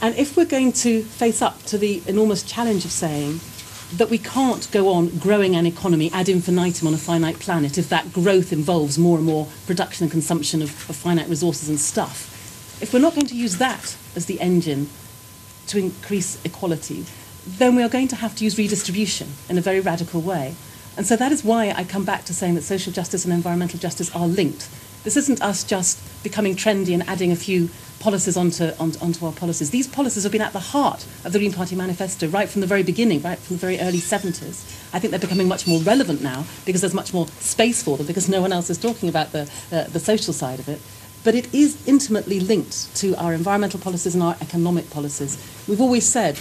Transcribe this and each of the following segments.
And if we're going to face up to the enormous challenge of saying that we can't go on growing an economy ad infinitum on a finite planet if that growth involves more and more production and consumption of finite resources and stuff, if we're not going to use that as the engine to increase equality, then we are going to have to use redistribution in a very radical way. And so that is why I come back to saying that social justice and environmental justice are linked. This isn't us just becoming trendy and adding a few policies onto our policies. These policies have been at the heart of the Green Party manifesto right from the very beginning, right from the very early 70s. I think they're becoming much more relevant now because there's much more space for them, because no one else is talking about the social side of it. But it is intimately linked to our environmental policies and our economic policies. We've always said,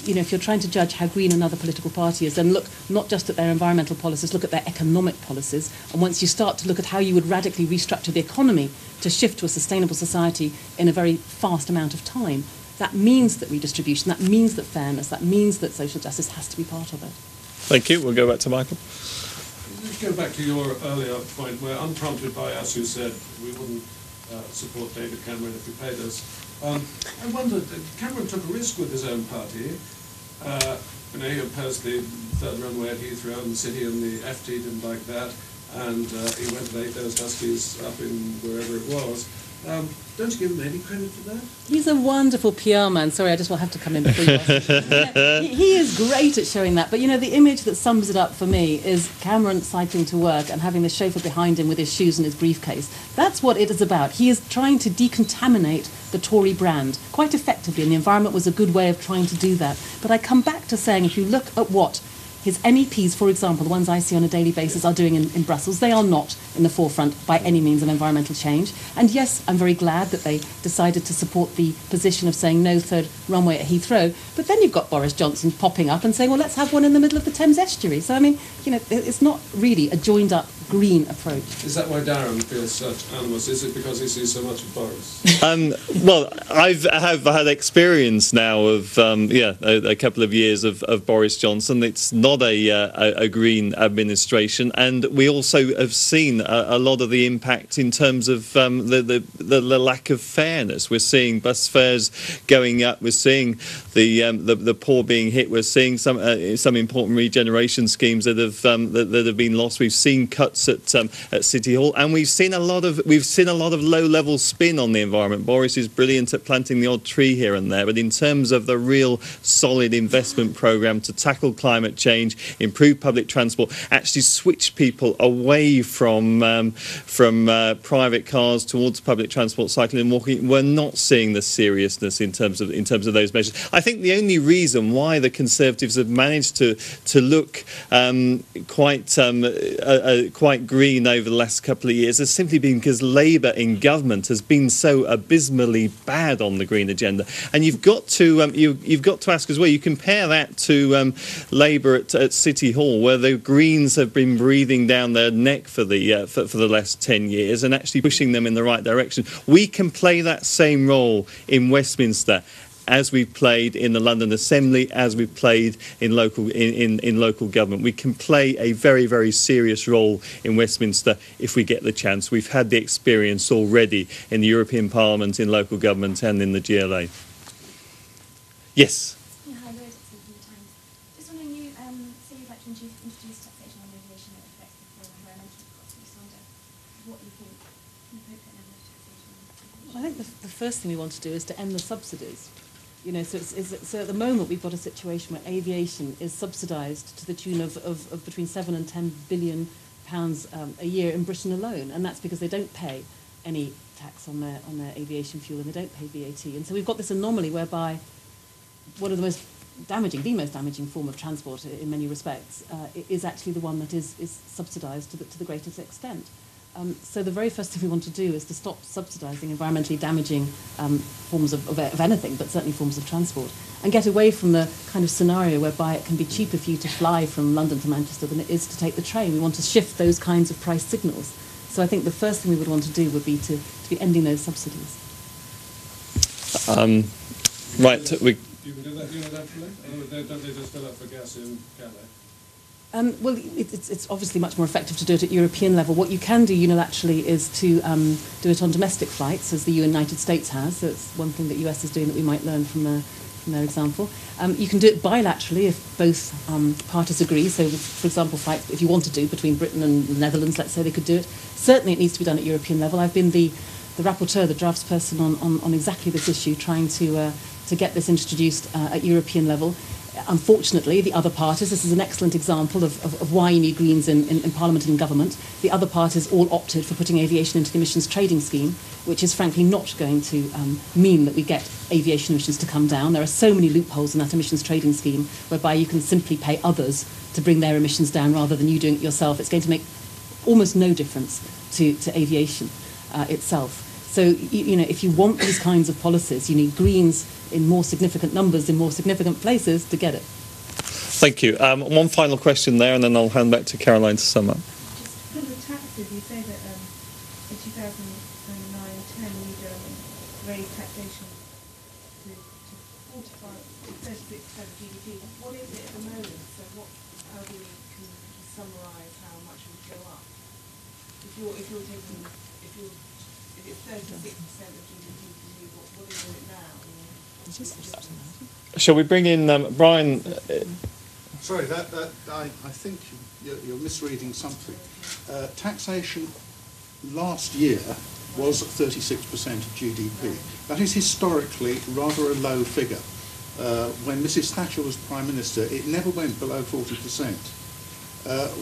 you know, if you're trying to judge how green another political party is, then look not just at their environmental policies, look at their economic policies. And once you start to look at how you would radically restructure the economy to shift to a sustainable society in a very fast amount of time, that means that redistribution, that means that fairness, that means that social justice has to be part of it. Thank you. We'll go back to Michael. Let's go back to your earlier point where, unprompted by us, you said we wouldn't support David Cameron if he paid us. I wondered, Cameron took a risk with his own party. You know, he opposed the third runway at Heathrow, and the City and the FT didn't like that, and he went and ate those huskies up in wherever it was. Don't you give him any credit for that? He's a wonderful PR man. Sorry, I just will have to come in before you. He is great at showing that. But, you know, the image that sums it up for me is Cameron cycling to work and having the chauffeur behind him with his shoes and his briefcase. That's what it is about. He is trying to decontaminate the Tory brand quite effectively, and the environment was a good way of trying to do that. But I come back to saying, if you look at what his MEPs, for example, the ones I see on a daily basis, are doing in Brussels, they are not in the forefront by any means of environmental change. And yes, I'm very glad that they decided to support the position of saying no third runway at Heathrow. But then you've got Boris Johnson popping up and saying, well, let's have one in the middle of the Thames estuary. So, I mean, you know, it's not really a joined-up green approach. Is that why Darren feels such animus? Is it because he sees so much of Boris? Well, I have had experience now of a couple of years of Boris Johnson. It's not a green administration, and we also have seen a lot of the impact in terms of the lack of fairness. We're seeing bus fares going up. We're seeing the poor being hit. We're seeing some important regeneration schemes that have been lost. We've seen cuts at City Hall, and we've seen a lot of low-level spin on the environment. Boris is brilliant at planting the odd tree here and there, but in terms of the real solid investment programme to tackle climate change, improve public transport, actually switch people away from private cars towards public transport, cycling and walking, we're not seeing the seriousness in terms of those measures. I think the only reason why the Conservatives have managed to look quite green over the last couple of years has simply been because Labour in government has been so abysmally bad on the green agenda. And you've got to ask as well. You compare that to Labour at City Hall, where the Greens have been breathing down their neck for the last 10 years and actually pushing them in the right direction. We can play that same role in Westminster, as we've played in the London Assembly, as we've played in local government. We can play a very, very serious role in Westminster if we get the chance. We've had the experience already in the European Parliament, in local government and in the GLA. Yes? Yeah, hi, Rose, it's from the Times. Just wondering, you say you'd like to introduce taxation on aviation that affects the environmental costs. I just wonder what you think the appropriate level of taxation is. I think the first thing we want to do is to end the subsidies. You know, so at the moment we've got a situation where aviation is subsidised to the tune of between 7 and 10 billion pounds a year in Britain alone, and that's because they don't pay any tax on their aviation fuel, and they don't pay VAT. And so we've got this anomaly whereby one of the most damaging form of transport in many respects is actually the one that is subsidised to the greatest extent. So the very first thing we want to do is to stop subsidising environmentally damaging forms of anything, but certainly forms of transport, and get away from the kind of scenario whereby it can be cheaper for you to fly from London to Manchester than it is to take the train. We want to shift those kinds of price signals. So I think the first thing we would want to do would be to be ending those subsidies. You can do that unilaterally? Don't they just fill up for gas in Calais? Well, it's obviously much more effective to do it at European level. What you can do unilaterally is to do it on domestic flights, as the United States has. So it's one thing that the US is doing that we might learn from their example. You can do it bilaterally if both parties agree. So, for example, flights, if you want to do between Britain and the Netherlands, let's say they could do it. Certainly it needs to be done at European level. I've been the rapporteur, the draftsperson on exactly this issue, trying to get this introduced at European level. Unfortunately, the other parties, this is an excellent example of why you need Greens in Parliament and government, the other parties all opted for putting aviation into the emissions trading scheme, which is frankly not going to mean that we get aviation emissions to come down. There are so many loopholes in that emissions trading scheme whereby you can simply pay others to bring their emissions down rather than you doing it yourself. It's going to make almost no difference to aviation itself. So, if you want these kinds of policies, you need Greens in more significant numbers, in more significant places to get it. Thank you. One final question there, and then I'll hand back to Caroline to sum up. Just for the taxes, you say that in 2009-10 you raised taxation to 36% of GDP. What is it at the moment? So how do we can summarise how much it would go up? If it's 36% of GDP for you, what is it now? Shall we bring in Brian? Sorry, I think you're misreading something. Taxation last year was 36% of GDP. That is historically rather a low figure. When Mrs. Thatcher was Prime Minister, it never went below 40%.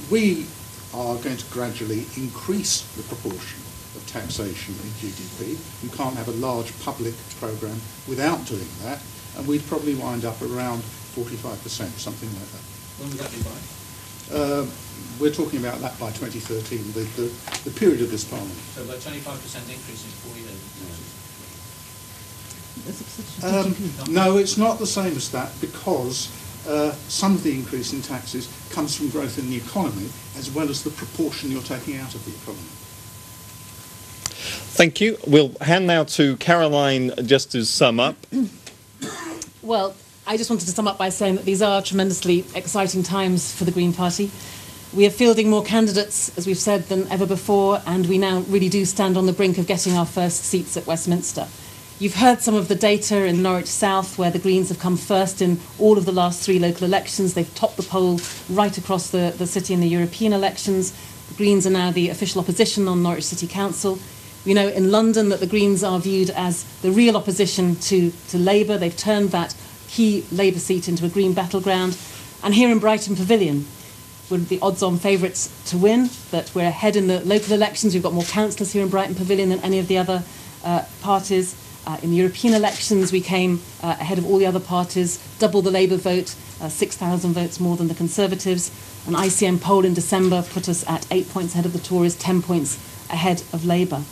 We are going to gradually increase the proportion of taxation in GDP. You can't have a large public programme without doing that, and we'd probably wind up around 45%, something like that. When would that be by? We're talking about that by 2013, the period of this Parliament. So about 25% increase in 4 years. No, it's not the same as that, because some of the increase in taxes comes from growth in the economy, as well as the proportion you're taking out of the economy. Thank you. We'll hand now to Caroline just to sum up. Well, I just wanted to sum up by saying that these are tremendously exciting times for the Green Party. We are fielding more candidates, as we've said, than ever before, and we now really do stand on the brink of getting our first seats at Westminster. You've heard some of the data in Norwich South, where the Greens have come first in all of the last 3 local elections. They've topped the poll right across the city in the European elections. The Greens are now the official opposition on Norwich City Council. We know in London that the Greens are viewed as the real opposition to Labour. They've turned that key Labour seat into a Green battleground. And here in Brighton Pavilion, we're the odds-on favourites to win, but we're ahead in the local elections. We've got more councillors here in Brighton Pavilion than any of the other parties. In the European elections, we came ahead of all the other parties, double the Labour vote, 6,000 votes more than the Conservatives. An ICM poll in December put us at 8 points ahead of the Tories, 10 points ahead of Labour.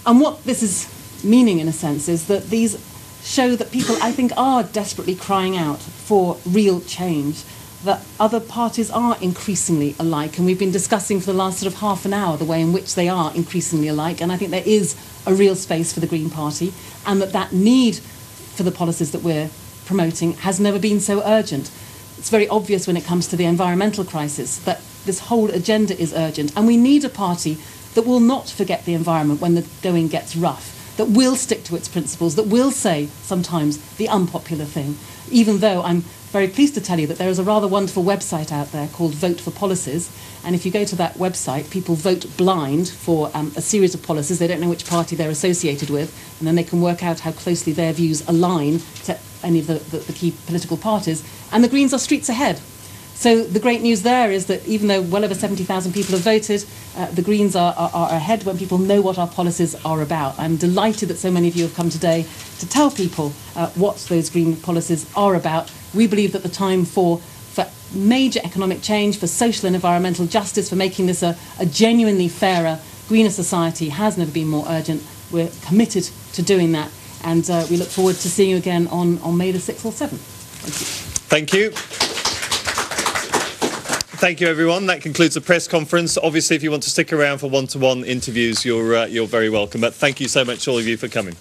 And what this is meaning, in a sense, is that these show that people, I think, are desperately crying out for real change, that other parties are increasingly alike. And we've been discussing for the last sort of half an hour the way in which they are increasingly alike. And I think there is a real space for the Green Party, and that need for the policies that we're promoting has never been so urgent. It's very obvious when it comes to the environmental crisis that this whole agenda is urgent. And we need a party that will not forget the environment when the going gets rough, that will stick to its principles, that will say sometimes the unpopular thing, even though I'm very pleased to tell you that there is a rather wonderful website out there called Vote for Policies, and if you go to that website, people vote blind for a series of policies. They don't know which party they're associated with, and then they can work out how closely their views align to any of the key political parties, and the Greens are streets ahead. So the great news there is that even though well over 70,000 people have voted, the Greens are ahead when people know what our policies are about. I'm delighted that so many of you have come today to tell people what those Green policies are about. We believe that the time for major economic change, for social and environmental justice, for making this a genuinely fairer, greener society has never been more urgent. We're committed to doing that, and we look forward to seeing you again on May the 6th or 7th. Thank you. Thank you, everyone. That concludes the press conference. Obviously, if you want to stick around for one-to-one interviews, you're very welcome. But thank you so much, all of you, for coming.